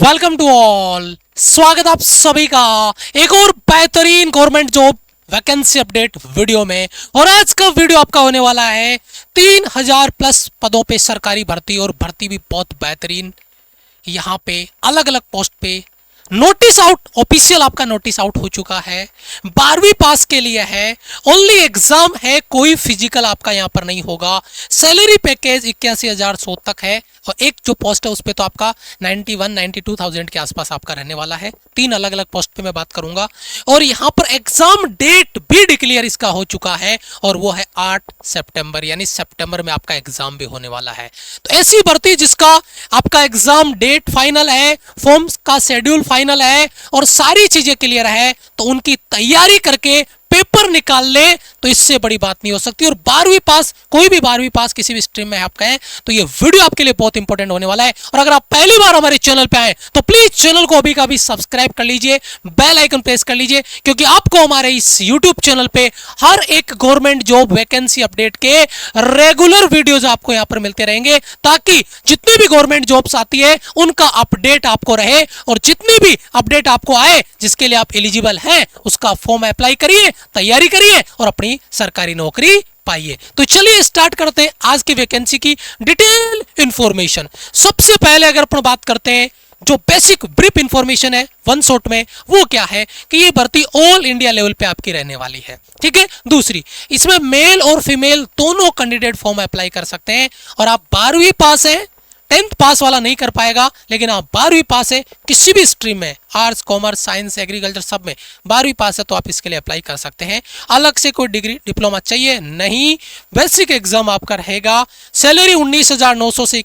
Welcome to all. स्वागत आप सभी का एक और बेहतरीन government job vacancy update video में। और आज का वीडियो आपका होने वाला है 3000 प्लस पदों पे सरकारी भर्ती, और भर्ती भी बहुत बेहतरीन। यहाँ पे अलग अलग पोस्ट पे नोटिस आउट, ऑफिशियल आपका नोटिस आउट हो चुका है। 12वीं पास के लिए है, ओनली एग्जाम है, कोई फिजिकल आपका यहाँ पर नहीं होगा। सैलरी पैकेज 81,100 तक है, और एक जो पोस्ट है उस पर तो आपका 91-92,000 के आसपास आपका रहने वाला है। 3 अलग अलग पोस्ट पे मैं बात करूंगा। और यहाँ पर एग्जाम डेट भी डिक्लेयर इसका हो चुका है, और वो है 8 सितंबर, यानी सितंबर में आपका एग्जाम भी होने वाला है। तो ऐसी भर्ती जिसका आपका एग्जाम डेट फाइनल है, फॉर्म्स का शेड्यूल फाइनल है, और सारी चीजें क्लियर है, तो उनकी तैयारी करके पेपर निकाल ले, तो इससे बड़ी बात नहीं हो सकती। और 12वीं पास, कोई भी 12वीं पास किसी भी स्ट्रीम में आपका है, तो ये वीडियो आपके लिए बहुत इंपॉर्टेंट होने वाला है। और अगर आप पहली बार हमारे चैनल पे आए तो प्लीज चैनल को अभी का भी सब्सक्राइब कर लीजिए, बेल आइकन प्रेस कर लीजिए, क्योंकि आपको हमारे इस यूट्यूब चैनल पे हर एक गवर्नमेंट जॉब वैकेंसी अपडेट के रेगुलर वीडियोज आपको यहाँ पर मिलते रहेंगे, ताकि जितनी भी गवर्नमेंट जॉब्स आती है उनका अपडेट आपको रहे, और जितनी भी अपडेट आपको आए जिसके लिए आप एलिजिबल हैं उसका फॉर्म अप्लाई करिए, तैयारी करिए और अपनी सरकारी नौकरी पाइए। तो चलिए स्टार्ट करते हैं आज की वैकेंसी की डिटेल इंफॉर्मेशन। सबसे पहले अगर अपन बात करते हैं जो बेसिक ब्रीफ इंफॉर्मेशन है वन शॉट में, वो क्या है कि ये भर्ती ऑल इंडिया लेवल पे आपकी रहने वाली है। ठीक है। दूसरी, इसमें मेल और फीमेल दोनों कैंडिडेट फॉर्म अप्लाई कर सकते हैं, और आप 12वीं पास हैं, 10th पास वाला नहीं कर पाएगा, लेकिन आप 12वीं पास है किसी भी स्ट्रीम में, आर्ट्स, कॉमर्स, साइंस, एग्रीकल्चर, सब में 12वीं पास है तो आप इसके लिए अप्लाई कर सकते हैं। अलग से कोई डिग्री डिप्लोमा चाहिए नहीं, बेसिक एग्जाम आपका रहेगा। सैलरी 19,900 से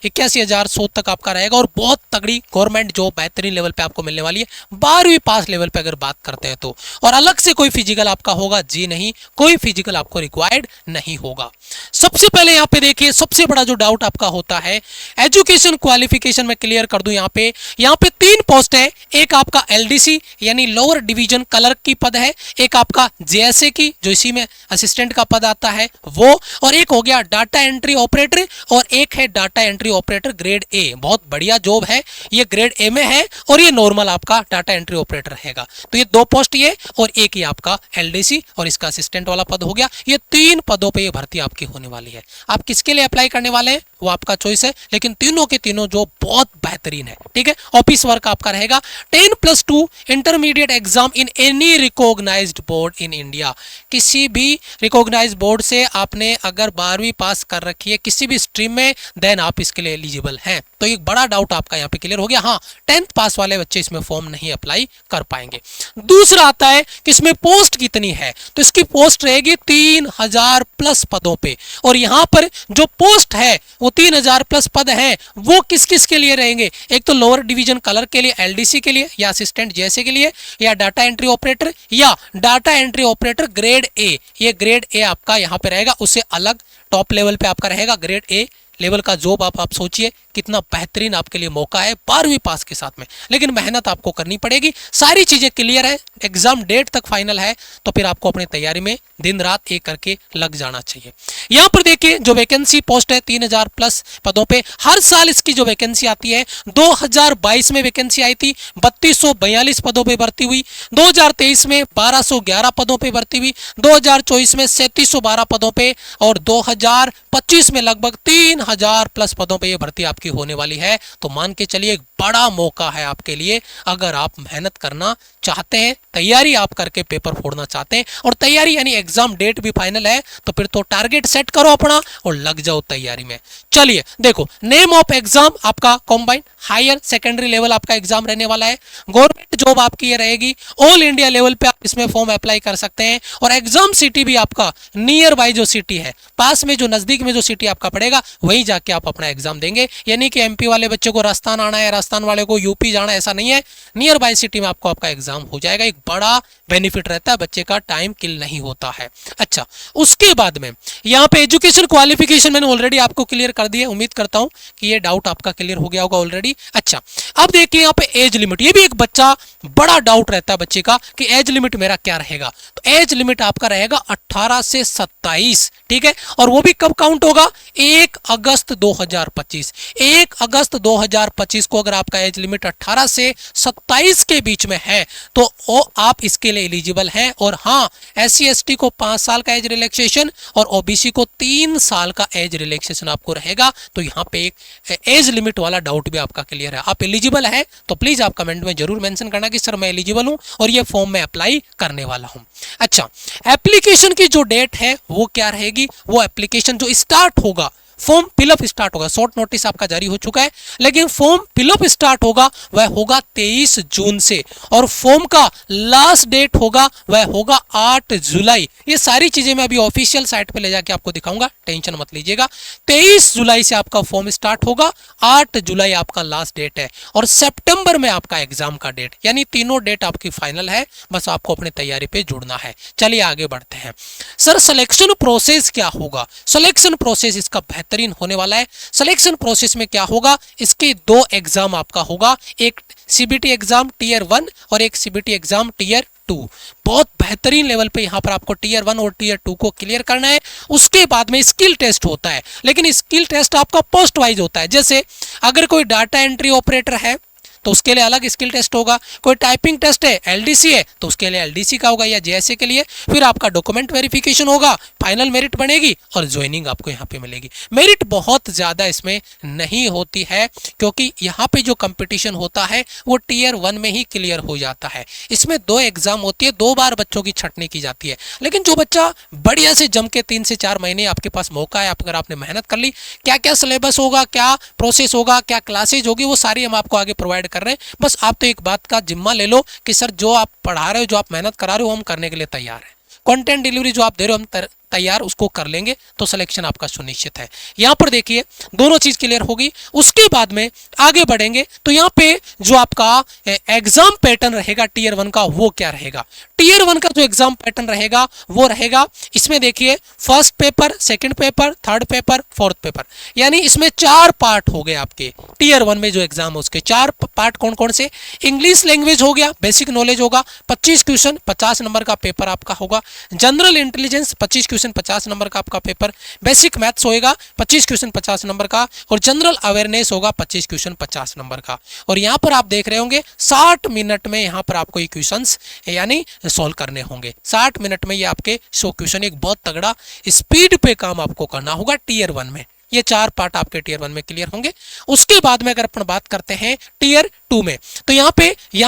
81,100 तक आपका रहेगा, और बहुत तगड़ी गवर्नमेंट जॉब बेहतरीन लेवल पे आपको मिलने वाली है 12वीं पास लेवल पे अगर बात करते हैं तो। और अलग से कोई फिजिकल आपका होगा जी नहीं, कोई फिजिकल आपको रिक्वायर्ड नहीं होगा। सबसे पहले यहाँ पे देखिए, सबसे बड़ा जो डाउट आपका होता है एजुकेशन क्वालिफिकेशन में क्लियर कर दूं। यहाँ पे 3 पोस्ट है। एक आपका एलडीसी यानी लोअर डिवीजन क्लर्क की पद है, एक आपका जेएसए की जो इसी में असिस्टेंट का पद आता है वो, और एक हो गया डाटा एंट्री ऑपरेटर, और एक है data entry operator grade A. बहुत बढ़िया जॉब है, ये ग्रेड ए में है, और ये नॉर्मल आपका डाटा एंट्री ऑपरेटर रहेगा। तो ये 2 पोस्ट ये, और एक ही आपका एलडीसी और इसका असिस्टेंट वाला पद हो गया। ये 3 पदों पे ये भर्ती आपकी होने वाली है। आप किसके लिए अप्लाई करने वाले हैं वो आपका चॉइस है, लेकिन तीनों के तीनों जॉब बहुत बेहतरीन है। ठीक है। ऑफिस वर्क आपका रहेगा। 10+2 intermediate exam in any recognized board in India. किसी भी रिकॉग्नाइज्ड बोर्ड से आपने अगर 12वीं पास कर रखी है किसी भी स्ट्रीम में, देन आप इसके लिए एलिजिबल हैं। तो एक बड़ा डाउट आपका यहाँ पे क्लियर हो गया। हाँ, 10th पास वाले बच्चे इसमें फॉर्म नहीं अप्लाई कर पाएंगे। दूसरा आता है कि इसमें पोस्ट कितनी है, तो इसकी पोस्ट रहेगी 3000 प्लस पदों पे, और यहाँ पर जो पोस्ट है वो 3000 प्लस पद है, वो किस किस के लिए रहेंगे? एक तो लोअर डिवीजन क्लर्क के लिए, एलडीसी के लिए, या असिस्टेंट जैसे के लिए, या डाटा एंट्री ऑपरेटर, या data entry operator grade A. ये ग्रेड ए आपका यहाँ पे रहेगा, उससे अलग टॉप लेवल पे आपका रहेगा ग्रेड ए लेवल का जॉब। आप सोचिए कितना बेहतरीन आपके लिए मौका है 12वीं पास के साथ में, लेकिन मेहनत आपको करनी पड़ेगी। सारी चीजें क्लियर है, एग्जाम डेट तक फाइनल है, तो फिर आपको अपनी तैयारी में दिन रात एक करके लग जाना चाहिए। यहाँ पर देखिए जो वैकेंसी पोस्ट है 3000 प्लस पदों पे, हर साल इसकी जो वैकेंसी आती है, 2022 में वैकेंसी आई थी 3242 पदों पे भर्ती हुई, 2023 में 1211 पदों पे भर्ती हुई, 2024 में 3712 पदों पे, और 2025 में लगभग 3000 प्लस पदों पे ये भर्ती आपकी होने वाली है। तो मान के चलिए एक बड़ा मौका है आपके लिए, अगर आप मेहनत करना चाहते हैं, तैयारी आप करके पेपर फोड़ना चाहते हैं, और तैयारी यानी एग्जाम डेट भी फाइनल है, तो फिर तो टारगेट सेट करो अपना और लग जाओ तैयारी में। चलिए देखो, नेम ऑफ एग्जाम आपका कॉम्बाइंड हायर सेकेंडरी लेवल आपका एग्जाम रहने वाला है। गवर्नमेंट जॉब आपकी ये रहेगी, ऑल इंडिया लेवल पे आप इसमें फॉर्म अप्लाई कर सकते हैं, और एग्जाम सिटी भी आपका नियर बाय जो सिटी है, पास में जो नजदीक में जो सिटी आपका पड़ेगा वहीं जाके आप अपना एग्जाम देंगे। यानी कि एमपी वाले बच्चे को राजस्थान आना है, राजस्थान वाले को यूपी जाना है, ऐसा नहीं है। नियर बाय सिटी में आपको आपका एग्जाम हो जाएगा। एक बड़ा बेनिफिट रहता है, बच्चे का टाइम किल नहीं होता है। अच्छा, उसके बाद में यहाँ पे एजुकेशन क्वालिफिकेशन मैंने ऑलरेडी आपको क्लियर कर दिया, उम्मीद करता हूँ कि ये डाउट आपका क्लियर हो गया होगा ऑलरेडी। अच्छा, अब देखिए यहाँ पे एज लिमिट, ये भी एक बच्चा बड़ा डाउट रहता है बच्चे का कि एज लिमिट मेरा क्या रहेगा। तो एज लिमिट आपका रहेगा 18 से 27, ठीक है। और वो भी कब काउंट होगा, 1 अगस्त 2025। 1 अगस्त 2025 को अगर आपका एज लिमिट 18 से 27 के बीच में है तो आप इसके लिए एलिजिबल हैं। और हाँ, SC ST को 5 साल का एज रिलैक्सेशन और OBC को 3 साल का एज रिलैक्सेशन आपको रहेगा। तो यहाँ पे एक एज लिमिट वाला डाउट भी आपका क्लियर है। आप एलिजिबल है तो प्लीज आप कमेंट में जरूर मेंशन करना कि सर मैं एलिजिबल हूं और ये फॉर्म में अप्लाई करने वाला हूं। अच्छा, एप्लीकेशन की जो डेट है वो क्या रहेगी, वो एप्लीकेशन जो स्टार्ट होगा, फॉर्म फिलअप स्टार्ट होगा, शॉर्ट नोटिस आपका जारी हो चुका है, लेकिन फॉर्म फिलअप स्टार्ट होगा वह होगा 23 जून से और फॉर्म का लास्ट डेट होगा वह होगा 8 जुलाई। ये सारी चीजें मैं अभी ऑफिशियल साइट पे ले जाके आपको दिखाऊंगा, टेंशन मत लीजिएगा। 23 जुलाई से आपका फॉर्म स्टार्ट होगा, 8 जुलाई आपका लास्ट डेट है और सितंबर में आपका एग्जाम का डेट, यानी तीनों डेट आपकी फाइनल है। बस आपको अपनी तैयारी पे जुड़ना है। चलिए आगे बढ़ते हैं। सर सिलेक्शन प्रोसेस क्या होगा, सिलेक्शन प्रोसेस इसका बेहतरीन होने वाला है। सिलेक्शन प्रोसेस में क्या होगा, इसके 2 एग्जाम आपका होगा, एक CBT एग्जाम टीयर 1 और एक CBT एग्जाम टीयर 2। बहुत बेहतरीन लेवल पे यहाँ पर आपको टीयर 1 और टीयर 2 को क्लियर करना है। उसके बाद में स्किल टेस्ट होता है, लेकिन स्किल टेस्ट आपका पोस्ट वाइज होता है। जैसे अगर कोई डाटा एंट्री ऑपरेटर है तो उसके लिए अलग स्किल टेस्ट होगा, कोई टाइपिंग टेस्ट है, LDC है तो उसके लिए LDC का होगा या JSA के लिए, फिर आपका डॉक्यूमेंट वेरिफिकेशन होगा, फाइनल मेरिट बनेगी और ज्वाइनिंग आपको यहाँ पे मिलेगी। मेरिट बहुत ज्यादा इसमें नहीं होती है क्योंकि यहाँ पे जो कंपटीशन होता है वो टीयर 1 में ही क्लियर हो जाता है। इसमें 2 एग्जाम होती है, 2 बार बच्चों की छटनी की जाती है। लेकिन जो बच्चा बढ़िया से जम के 3 से 4 महीने आपके पास मौका है, अगर आपने मेहनत कर ली, क्या क्या सिलेबस होगा, क्या प्रोसेस होगा, क्या क्लासेज होगी, वो सारी हम आपको आगे प्रोवाइड कर रहे हैं। बस आप तो एक बात का जिम्मा ले लो कि सर जो आप पढ़ा रहे हो, जो आप मेहनत करा रहे हो, हम करने के लिए तैयार हैं। कंटेंट डिलीवरी जो आप दे रहे हो हम तैयार उसको कर लेंगे, तो सिलेक्शन आपका सुनिश्चित है। यहां पर देखिए दोनों चीज क्लियर होगी। उसके बाद में आगे बढ़ेंगे तो यहाँ पे जो आपका एग्जाम पैटर्न रहेगा टीयर 1 का वो क्या रहेगा। टीयर 1 का जो एग्जाम पैटर्न रहेगा वो रहेगा, इसमें देखिए first paper, second paper, third paper, fourth paper, यानी इसमें 4 पार्ट हो गए आपके टीयर 1 में जो एग्जाम है उसके 4 पार्ट कौन कौन से। इंग्लिश लैंग्वेज हो गया, बेसिक नॉलेज होगा 25 क्वेश्चन 50 नंबर का पेपर आपका होगा। जनरल इंटेलिजेंस 25 क्वेश्चन 50 नंबर का आपका पेपर। बेसिक मैथ्स होएगा 25 क्वेश्चन 50 नंबर का और जनरल अवेयरनेस होगा 25 क्वेश्चन 50 नंबर का। और यहां पर आप देख रहे होंगे 60 मिनट में यहां पर आपको ये क्वेश्चंस यानी सॉल्व करने होंगे। 60 मिनट में ये आपके 100 क्वेश्चन, एक बहुत तगड़ा स्पीड पे काम आपको करना होगा टीयर 1 में। ये 4 पार्ट आपके टीयर 1 में क्लियर होंगे। उसके बाद में अगर अपन बात करते हैं टीयर 2 में, तो यहाँ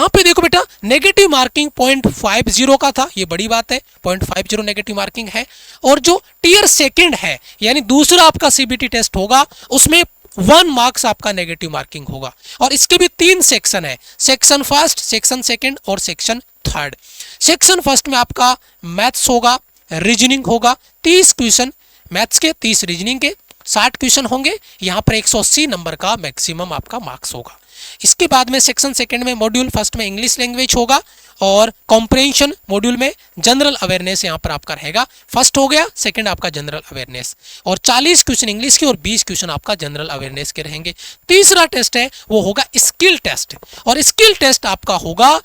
पे देखो बेटा नेगेटिव मार्किंग 0.50 का था, ये बड़ी बात है, 0.50 नेगेटिव मार्किंग है। और जो टीयर 2 है यानी दूसरा आपका CBT टेस्ट होगा, उसमें 1 मार्क्स आपका नेगेटिव मार्किंग होगा। और इसके भी 3 सेक्शन है, सेक्शन फर्स्ट, सेक्शन सेकंड और सेक्शन थर्ड। सेक्शन फर्स्ट में आपका मैथ्स होगा, रीजनिंग होगा, 30 क्वेश्चन मैथ्स के, 30 रीजनिंग के, 60 क्वेश्चन होंगे। यहाँ पर 180 नंबर का मैक्सिमम आपका मार्क्स होगा। इसके बाद में सेक्शन सेकंड में मॉड्यूल फर्स्ट में इंग्लिश लैंग्वेज होगा और कॉम्प्रिहेंशन मॉड्यूल में जनरल अवेयरनेस यहाँ पर आपका रहेगा। फर्स्ट हो गया, सेकंड आपका जनरल अवेयरनेस और 40 क्वेश्चन इंग्लिश के और 20 क्वेश्चन आपका जनरल अवेयरनेस के रहेंगे। तीसरा टेस्ट है वो होगा स्किल टेस्ट और स्किल टेस्ट आपका होगा,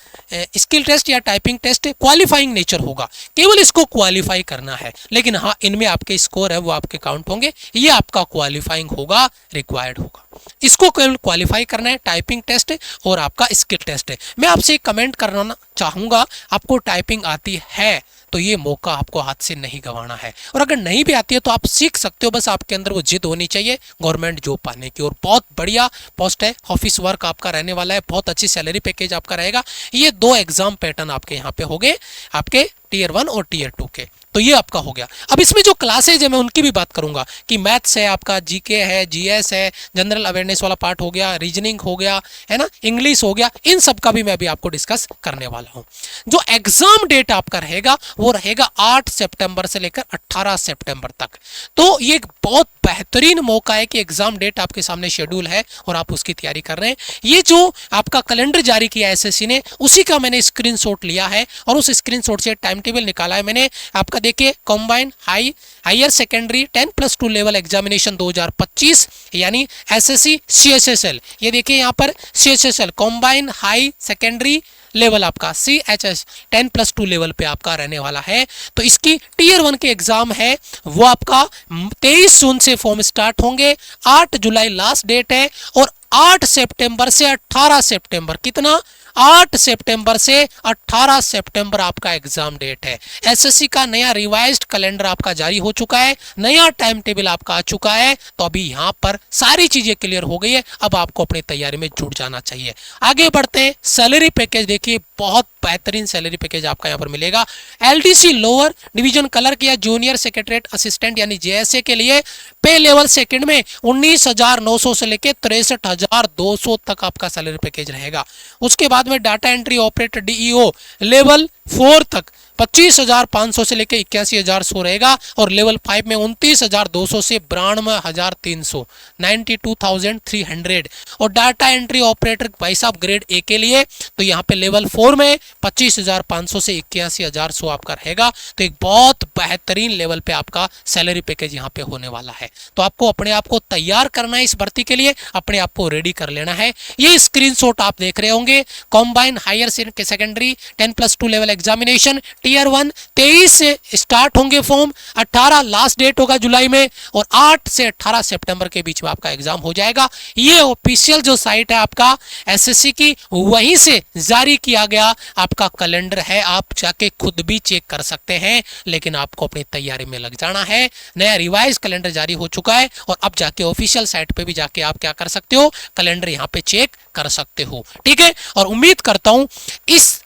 स्किल टेस्ट या टाइपिंग टेस्ट क्वालिफाइंग नेचर होगा, केवल इसको क्वालिफाई करना है। लेकिन हाँ, इनमें आपके स्कोर है वो आपके काउंट होंगे, ये आपका क्वालिफाइंग होगा, रिक्वायर्ड होगा। इसको केवल क्वालिफाई करना है, टाइपिंग टेस्ट और आपका स्किल टेस्ट है। मैं आपसे कमेंट करना चाहूंगा, आपको टाइपिंग आती है तो ये मौका आपको हाथ से नहीं गंवाना है, और अगर नहीं भी आती है तो आप सीख सकते हो, बस आपके अंदर वो जिद होनी चाहिए गवर्नमेंट जॉब पाने की। और बहुत बढ़िया पोस्ट है, ऑफिस वर्क आपका रहने वाला है, बहुत अच्छी सैलरी पैकेज आपका रहेगा। ये 2 एग्जाम पैटर्न आपके यहाँ पे हो गए, आपके टीयर 1 और टीयर 2 के। तो ये आपका हो गया। अब इसमें जो क्लासेज है मैं उनकी भी बात करूंगा कि मैथ्स है आपका, जीके है, जीएस है, जनरल अवेयरनेस वाला पार्ट हो गया, रीजनिंग हो गया, है ना, इंग्लिश हो गया, इन सब का भी मैं अभी आपको डिस्कस करने वाला हूं। जो एग्जाम डेट आपका रहेगा वो रहेगा 8 सितंबर से लेकर 18 सितंबर तक। तो ये एक बहुत बेहतरीन मौका है कि एग्जाम डेट आपके सामने शेड्यूल है और आप उसकी तैयारी कर रहे हैं। ये जो आपका कैलेंडर जारी किया है एसएससी ने, उसी का मैंने स्क्रीनशॉट लिया है और उस स्क्रीनशॉट से टाइम टेबल निकाला है मैंने। आपका देखिए combined higher secondary 10+2 level examination 2025 यानी एसएससी सीएचएसएल। ये देखिए यहाँ पर CHSL combined high secondary level आपका CHS 10+2 लेवल पे आपका रहने वाला है। तो इसकी टीयर 1 के एग्जाम है वो आपका 23 जून से फॉर्म स्टार्ट होंगे, 8 जुलाई लास्ट डेट है और 8 सितंबर से 18 सितंबर, कितना 8 सितंबर से 18 सितंबर आपका एग्जाम डेट है। एसएससी का नया रिवाइज्ड कैलेंडर आपका जारी हो चुका है, नया टाइम टेबल आपका आ चुका है। तो अभी यहाँ पर सारी चीजें क्लियर हो गई है, अब आपको अपनी तैयारी में जुट जाना चाहिए। आगे बढ़ते हैं, सैलरी पैकेज देखिए, बहुत बेहतरीन सैलरी पैकेज आपका यहाँ पर मिलेगा। एलडीसी लोअर डिवीजन क्लर्क या जूनियर सेक्रेटरीट असिस्टेंट यानी जेएसए के लिए पे लेवल सेकंड में 19,900 से लेकर 63,200 तक आपका सैलरी पैकेज रहेगा। उसके बाद में data entry operator DEO level 4 तक 25,500 से लेकर 81,100 रहेगा और लेवल 5 में 29,200 से 92,300 92,300। और डाटा एंट्री ऑपरेटर भाई साहब ग्रेड ए के लिए तो यहाँ पे लेवल 4 में 25,500 से 81,100 आपका रहेगा। तो एक बहुत बेहतरीन लेवल पे आपका सैलरी पैकेज यहाँ पे होने वाला है। तो आपको अपने आप को तैयार करना है इस भर्ती के लिए, अपने आप को रेडी कर लेना है। ये स्क्रीनशॉट आप देख रहे होंगे, combine higher secondary 10+2 level examination tier 1 23 से स्टार्ट होंगे फॉर्म, 18 लास्ट डेट होगा जुलाई में और 8 से 18 सितंबर के बीच में आपका एग्जाम हो जाएगा। ये ऑफिशियल जो साइट है आपका एसएससी की, वहीं से जारी किया गया आपका कैलेंडर है, आप जाके खुद भी चेक कर सकते हैं, लेकिन आपको अपनी तैयारी में लग जाना है। नया रिवाइज कैलेंडर जारी हो चुका है और अब जाके ऑफिशियल साइट पे भी जाके आप क्या कर सकते हो, कैलेंडर यहाँ पे चेक कर सकते हो। ठीक है, और उम्मीद करता हूं इस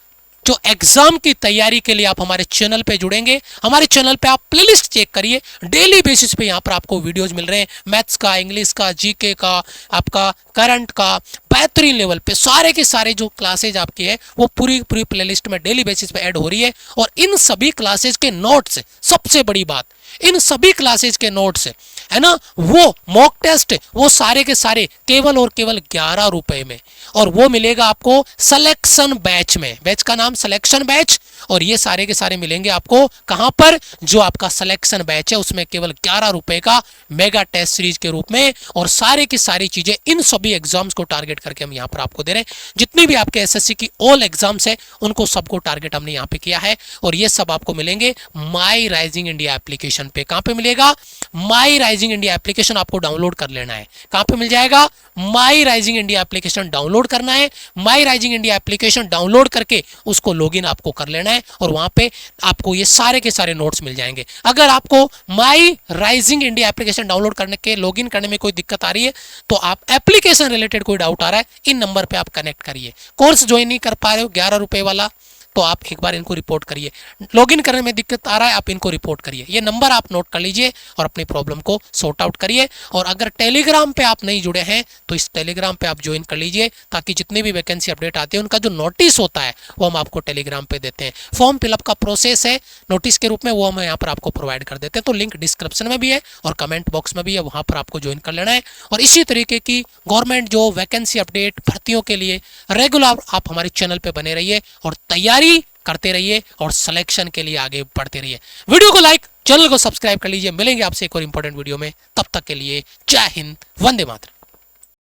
जो एग्जाम की तैयारी के लिए आप हमारे चैनल पे जुड़ेंगे। हमारे चैनल पे आप प्लेलिस्ट चेक करिए, डेली बेसिस पे यहाँ पर आपको वीडियोज मिल रहे हैं, मैथ्स का, इंग्लिश का, जीके का, आपका करंट का, बेहतरीन लेवल पे सारे के सारे जो क्लासेज आपकी है वो पूरी प्लेलिस्ट में डेली बेसिस पे ऐड हो रही है। और इन सभी क्लासेज के नोट्स, सबसे बड़ी बात, इन सभी क्लासेज के नोट्स है ना, वो मॉक टेस्ट वो सारे के सारे केवल और केवल 11 रुपए में, और वो मिलेगा आपको सिलेक्शन बैच में। बैच का नाम सिलेक्शन बैच, और ये सारे के सारे मिलेंगे आपको कहां पर, जो आपका सिलेक्शन बैच है उसमें केवल 11 रुपए का मेगा टेस्ट सीरीज के रूप में। और सारे की सारी चीजें इन सभी एग्जाम्स को टारगेट करके हम यहाँ पर आपको दे रहे हैं। जितनी भी आपके एसएससी की ऑल एग्जाम्स है उनको सबको टारगेट हमने यहाँ पे किया है, और ये सब आपको मिलेंगे माई राइजिंग इंडिया एप्लीकेशन पे। कहां पे मिलेगा, माई राइजिंग इंडिया एप्लीकेशन आपको डाउनलोड कर लेना है। कहां पे मिल जाएगा, माई राइजिंग इंडिया एप्लीकेशन डाउनलोड करना है। माई राइजिंग इंडिया एप्लीकेशन डाउनलोड करके उसको लॉगिन आपको कर लेना है और वहां पे आपको ये सारे के सारे नोट्स मिल जाएंगे। अगर आपको माई राइजिंग इंडिया एप्लीकेशन डाउनलोड करने के लॉगिन करने में कोई दिक्कत आ रही है, तो आप एप्लीकेशन रिलेटेड कोई डाउट आ रहा है, इन नंबर पे आप कनेक्ट करिए। कोर्स ज्वाइन नहीं कर पा रहे हो 11 रुपए वाला, तो आप एक बार इनको रिपोर्ट करिए। लॉगिन करने में दिक्कत आ रहा है, आप इनको रिपोर्ट करिए। ये नंबर आप नोट कर लीजिए और अपनी प्रॉब्लम को सॉर्ट आउट करिए। और अगर टेलीग्राम पे आप नहीं जुड़े हैं तो इस टेलीग्राम पे आप ज्वाइन कर लीजिए, ताकि जितनी भी वैकेंसी अपडेट आती है उनका जो नोटिस होता है वो हम आपको टेलीग्राम पे देते हैं। फॉर्म फिलअप का प्रोसेस है नोटिस के रूप में, वो हम यहाँ पर आपको प्रोवाइड कर देते हैं। तो लिंक डिस्क्रिप्शन में भी है और कमेंट बॉक्स में भी है, वहां पर आपको ज्वाइन कर लेना है। और इसी तरीके की गवर्नमेंट जो वैकेंसी अपडेट भर्तियों के लिए रेगुलर आप हमारे चैनल पे बने रहिए और तैयारी करते रहिए और सिलेक्शन के लिए आगे बढ़ते रहिए। वीडियो को लाइक, चैनल को सब्सक्राइब कर लीजिए। मिलेंगे आपसे एक और इंपॉर्टेंट वीडियो में, तब तक के लिए जय हिंद, वंदे मातरम।